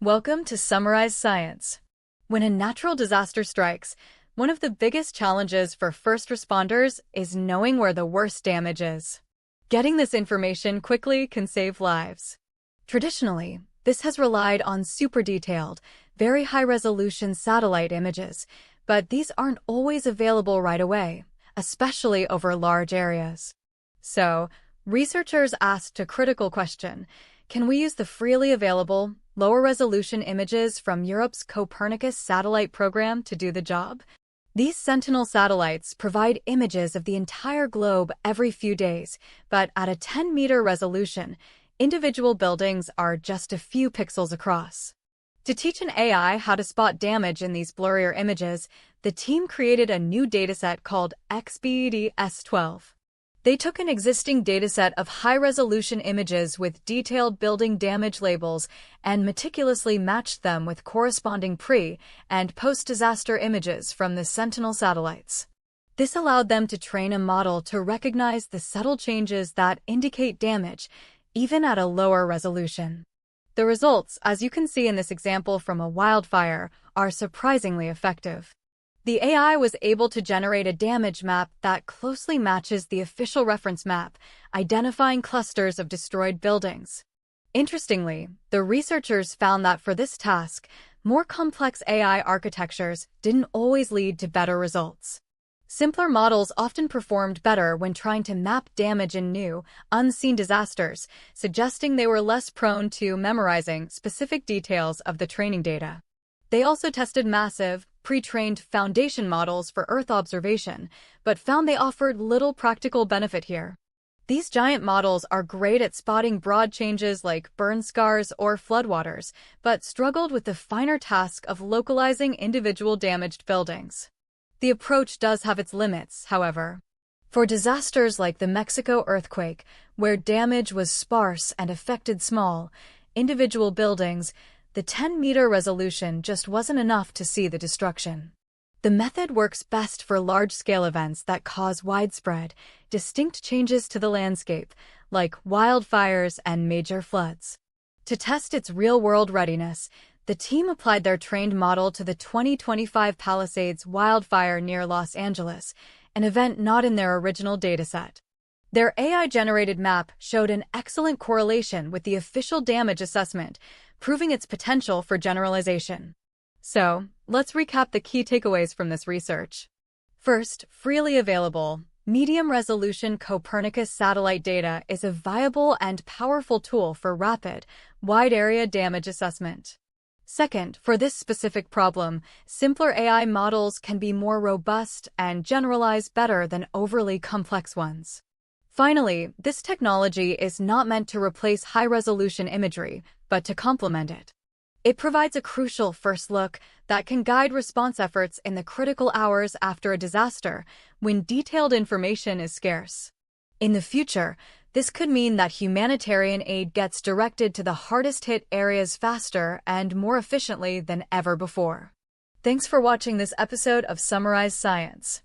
Welcome to Summarize Science. When a natural disaster strikes, one of the biggest challenges for first responders is knowing where the worst damage is. Getting this information quickly can save lives. Traditionally, this has relied on super detailed, very high-resolution satellite images, but these aren't always available right away, especially over large areas. So, researchers asked a critical question: can we use the freely available, lower-resolution images from Europe's Copernicus satellite program to do the job? These Sentinel satellites provide images of the entire globe every few days, but at a 10-meter resolution, individual buildings are just a few pixels across. To teach an AI how to spot damage in these blurrier images, the team created a new dataset called XBED-S12. They took an existing dataset of high-resolution images with detailed building damage labels and meticulously matched them with corresponding pre- and post-disaster images from the Sentinel satellites. This allowed them to train a model to recognize the subtle changes that indicate damage, even at a lower resolution. The results, as you can see in this example from a wildfire, are surprisingly effective. The AI was able to generate a damage map that closely matches the official reference map, identifying clusters of destroyed buildings. Interestingly, the researchers found that for this task, more complex AI architectures didn't always lead to better results. Simpler models often performed better when trying to map damage in new, unseen disasters, suggesting they were less prone to memorizing specific details of the training data. They also tested massive, pre-trained foundation models for Earth observation, but found they offered little practical benefit here. These giant models are great at spotting broad changes like burn scars or floodwaters, but struggled with the finer task of localizing individual damaged buildings. The approach does have its limits, however. For disasters like the Mexico earthquake, where damage was sparse and affected small, individual buildings, the 10-meter resolution just wasn't enough to see the destruction. The method works best for large-scale events that cause widespread, distinct changes to the landscape, like wildfires and major floods. To test its real-world readiness, the team applied their trained model to the 2025 Palisades wildfire near Los Angeles, an event not in their original dataset. Their AI-generated map showed an excellent correlation with the official damage assessment, proving its potential for generalization. So, let's recap the key takeaways from this research. First, freely available, medium-resolution Copernicus satellite data is a viable and powerful tool for rapid, wide-area damage assessment. Second, for this specific problem, simpler AI models can be more robust and generalize better than overly complex ones. Finally, this technology is not meant to replace high-resolution imagery, but to complement it. It provides a crucial first look that can guide response efforts in the critical hours after a disaster, when detailed information is scarce. In the future, this could mean that humanitarian aid gets directed to the hardest-hit areas faster and more efficiently than ever before. Thanks for watching this episode of Summarize Science.